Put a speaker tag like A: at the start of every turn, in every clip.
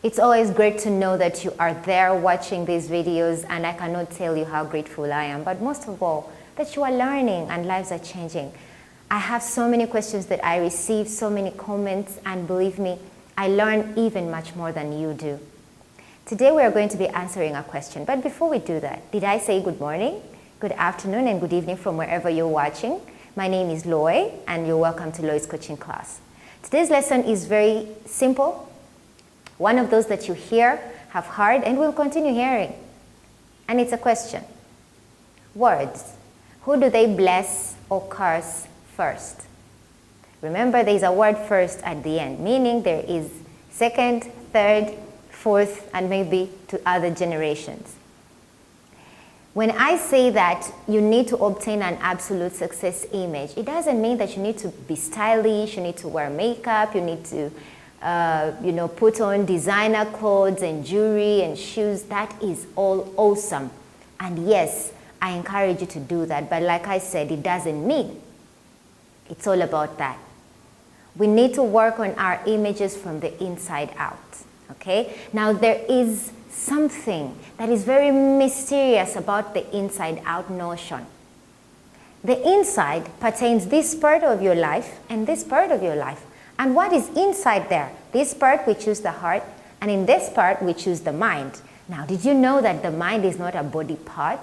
A: It's always great to know that you are there watching these videos, and I cannot tell you how grateful I am. But most of all, that you are learning and lives are changing. I have so many questions that I receive, so many comments, and believe me, I learn even much more than you do. Today we are going to be answering a question, but before we do that, did I say good morning, good afternoon, and good evening from wherever you're watching? My name is Loy, and you're welcome to Loy's coaching class. Today's lesson is very simple, one of those that you hear, have heard, and will continue hearing. And it's a question. Words. Who do they bless or curse first? Remember, there is a word first at the end, meaning there is second, third, fourth, and maybe to other generations. When I say that you need to obtain an absolute success image, it doesn't mean that you need to be stylish, you need to wear makeup, you need to put on designer clothes and jewelry and shoes. That is all awesome. And yes, I encourage you to do that. But like I said, it doesn't mean it's all about that. We need to work on our images from the inside out. Okay? Now there is something that is very mysterious about the inside out notion. The inside pertains this part of your life and this part of your life. And what is inside there? This part we choose the heart, and in this part we choose the mind. Now, did you know that the mind is not a body part?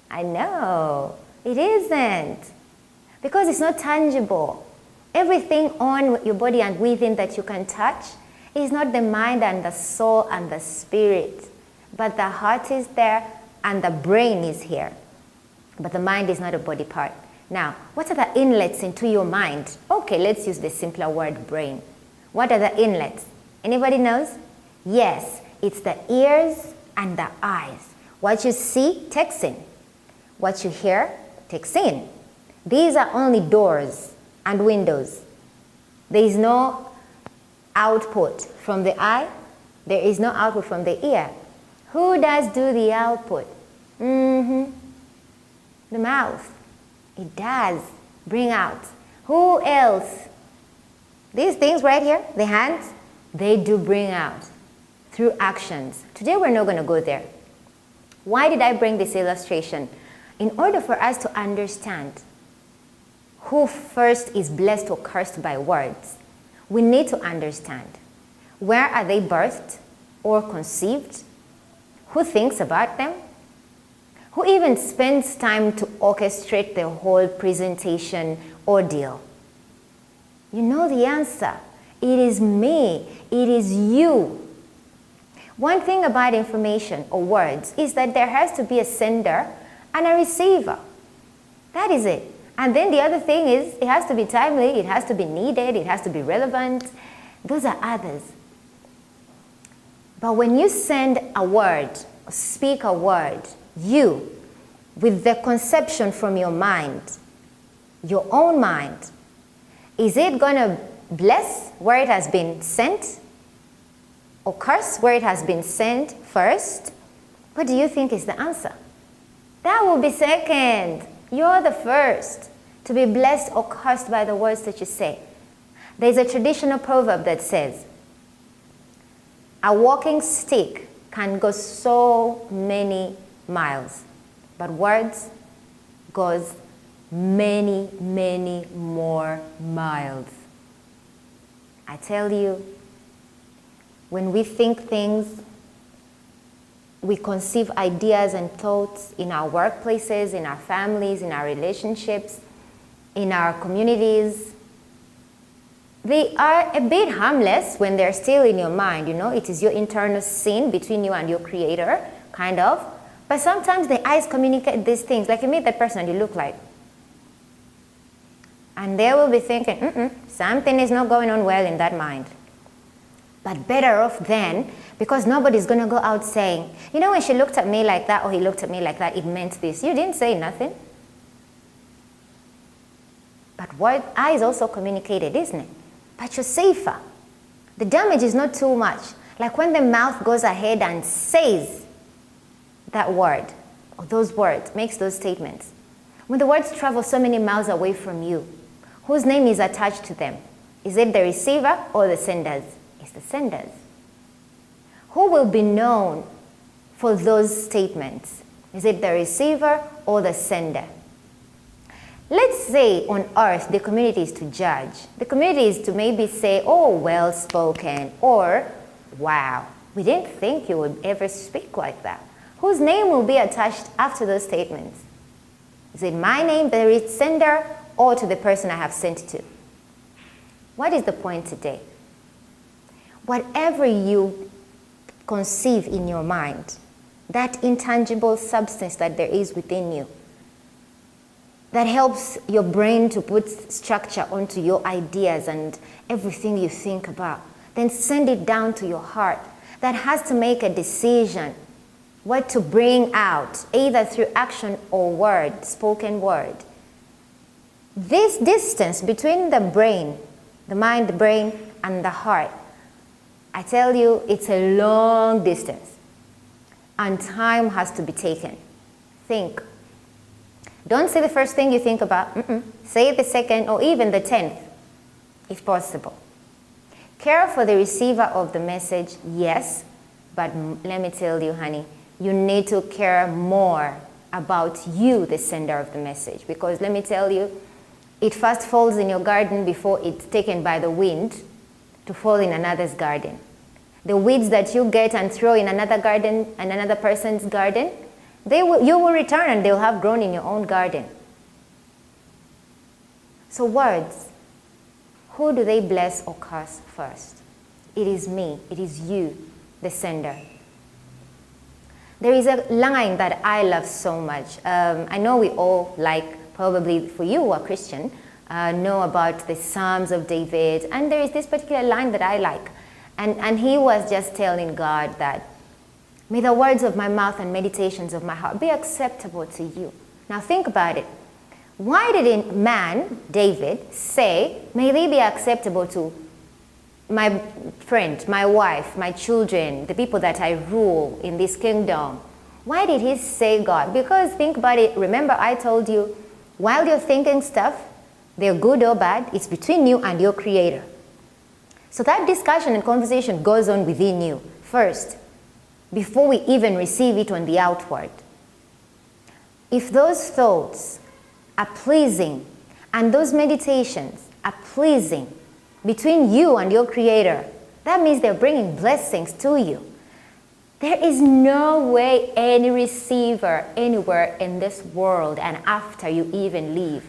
A: I know, it isn't. Because it's not tangible. Everything on your body and within that you can touch is not the mind and the soul and the spirit. But the heart is there and the brain is here. But the mind is not a body part. Now, what are the inlets into your mind? Okay, let's use the simpler word brain. What are the inlets? Anybody knows? Yes, it's the ears and the eyes. What you see takes in. What you hear takes in. These are only doors and windows. There is no output from the eye. There is no output from the ear. Who does do the output? The mouth. It does bring out. Who else? These things right here, the hands, they do bring out through actions. Today we're not going to go there. Why did I bring this illustration? In order for us to understand who first is blessed or cursed by words, we need to understand where are they birthed or conceived, who thinks about them, who even spends time to orchestrate the whole presentation ordeal. You know the answer. It is me. It is you. One thing about information or words is that there has to be a sender and a receiver. That is it. And then the other thing is it has to be timely, it has to be needed, it has to be relevant. Those are others. But when you send a word, or speak a word, you, with the conception from your mind, your own mind, is it going to bless where it has been sent or curse where it has been sent first? What do you think is the answer? That will be second. You're the first to be blessed or cursed by the words that you say. There's a traditional proverb that says, a walking stick can go so many miles, but words goes many, many more miles. I tell you, when we think things, we conceive ideas and thoughts in our workplaces, in our families, in our relationships, in our communities. They are a bit harmless when they're still in your mind, it is your internal scene between you and your creator, kind of. But sometimes the eyes communicate these things, like you meet that person you look like. And they will be thinking, something is not going on well in that mind. But better off then, because nobody's going to go out saying, when she looked at me like that or he looked at me like that, it meant this. You didn't say nothing. But eyes also communicated, isn't it? But you're safer. The damage is not too much. Like when the mouth goes ahead and says that word, or those words, makes those statements. When the words travel so many miles away from you, whose name is attached to them? Is it the receiver or the senders? It's the senders. Who will be known for those statements? Is it the receiver or the sender? Let's say on earth the community is to judge. The community is to maybe say, oh, well spoken, or wow, we didn't think you would ever speak like that. Whose name will be attached after those statements? Is it my name, the sender, or to the person I have sent to? What is the point today? Whatever you conceive in your mind, that intangible substance that there is within you, that helps your brain to put structure onto your ideas and everything you think about, then send it down to your heart. That has to make a decision what to bring out, either through action or word, spoken word. This distance between the brain, the mind, the brain, and the heart, I tell you, it's a long distance. And time has to be taken. Think. Don't say the first thing you think about. Say the second or even the 10th, if possible. Care for the receiver of the message, yes, but let me tell you, honey, you need to care more about you, the sender of the message. Because let me tell you, it first falls in your garden before it's taken by the wind to fall in another's garden. The weeds that you get and throw in another garden and another person's garden, you will return and they'll have grown in your own garden. So words, who do they bless or curse first? It is me, it is you, the sender. There is a line that I love so much. I know we all like, probably for you who are Christian, know about the Psalms of David. And there is this particular line that I like. And he was just telling God that, may the words of my mouth and meditations of my heart be acceptable to you. Now think about it. Why did man, David, say, may they be acceptable to my friend, my wife, my children, the people that I rule in this kingdom? Why did he say God? Because think about it. Remember I told you, while you're thinking stuff, they're good or bad, it's between you and your Creator. So that discussion and conversation goes on within you first, before we even receive it on the outward. If those thoughts are pleasing and those meditations are pleasing between you and your Creator, that means they're bringing blessings to you. There is no way any receiver anywhere in this world and after you even leave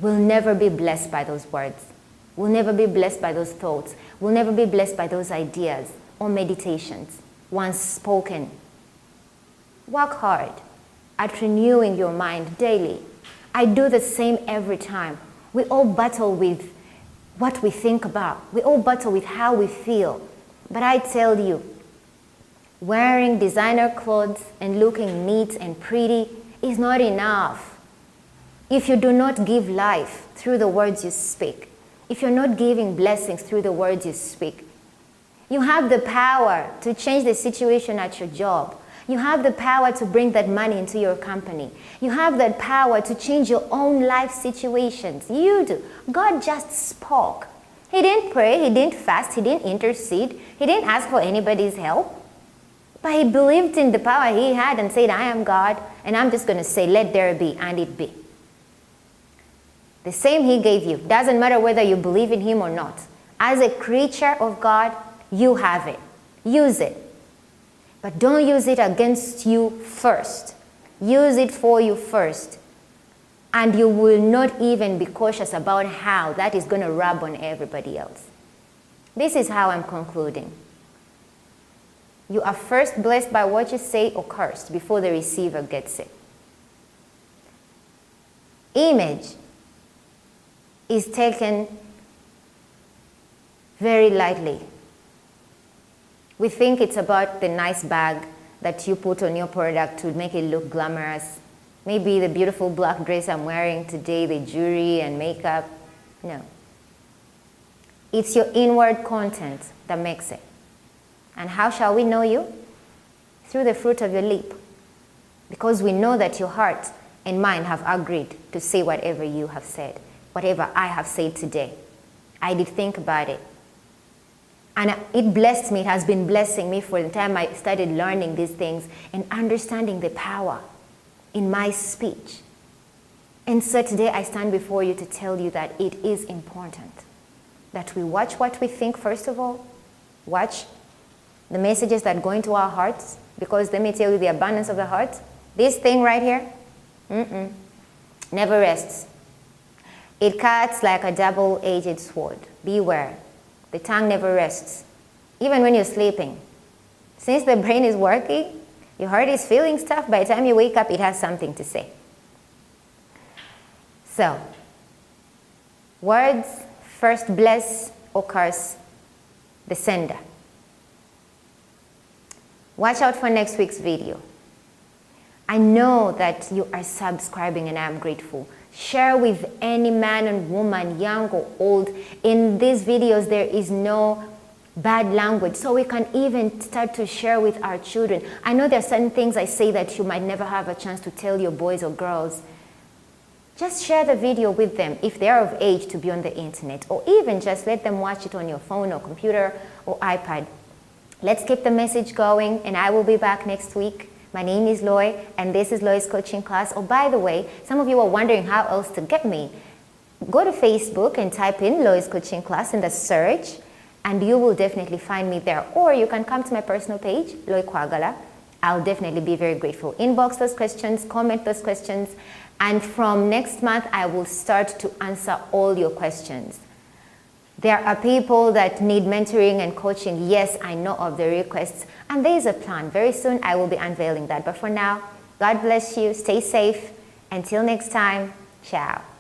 A: will never be blessed by those words, will never be blessed by those thoughts, will never be blessed by those ideas or meditations once spoken. Work hard at renewing your mind daily. I do the same every time. We all battle with what we think about. We all battle with how we feel. But I tell you, wearing designer clothes and looking neat and pretty is not enough if you do not give life through the words you speak. If you're not giving blessings through the words you speak. You have the power to change the situation at your job. You have the power to bring that money into your company. You have that power to change your own life situations. You do. God just spoke. He didn't pray, he didn't fast, he didn't intercede, he didn't ask for anybody's help. But he believed in the power he had and said, I am God, and I'm just going to say, let there be, and it be. The same he gave you. Doesn't matter whether you believe in him or not. As a creature of God, you have it. Use it. But don't use it against you first. Use it for you first. And you will not even be cautious about how that is going to rub on everybody else. This is how I'm concluding. You are first blessed by what you say or cursed before the receiver gets it. Image is taken very lightly. We think it's about the nice bag that you put on your product to make it look glamorous. Maybe the beautiful black dress I'm wearing today, the jewelry and makeup. No. It's your inward content that makes it. And how shall we know you? Through the fruit of your lip. Because we know that your heart and mind have agreed to say whatever you have said, whatever I have said today. I did think about it. And it blessed me. It has been blessing me for the time I started learning these things and understanding the power in my speech. And so today I stand before you to tell you that it is important that we watch what we think, first of all, watch the messages that go into our hearts, because let me tell you, the abundance of the heart, this thing right here, never rests. It cuts like a double-edged sword. Beware. The tongue never rests, even when you're sleeping. Since the brain is working, your heart is feeling stuff. By the time you wake up, it has something to say. So, words first bless or curse the sender. Watch out for next week's video. I know that you are subscribing and I'm grateful. Share with any man and woman, young or old. In these videos, there is no bad language, so we can even start to share with our children. I know there are certain things I say that you might never have a chance to tell your boys or girls. Just share the video with them if they're of age to be on the internet, or even just let them watch it on your phone or computer or iPad. Let's keep the message going, and I will be back next week. My name is Loy, and this is Loy's coaching class. Oh, by the way, some of you are wondering how else to get me. Go to Facebook and type in Loy's coaching class in the search, and you will definitely find me there. Or you can come to my personal page, Loy Kwagala. I'll definitely be very grateful. Inbox those questions, comment those questions, and from next month, I will start to answer all your questions. There are people that need mentoring and coaching. Yes, I know of the requests, and there is a plan. Very soon, I will be unveiling that. But for now, God bless you. Stay safe. Until next time, ciao.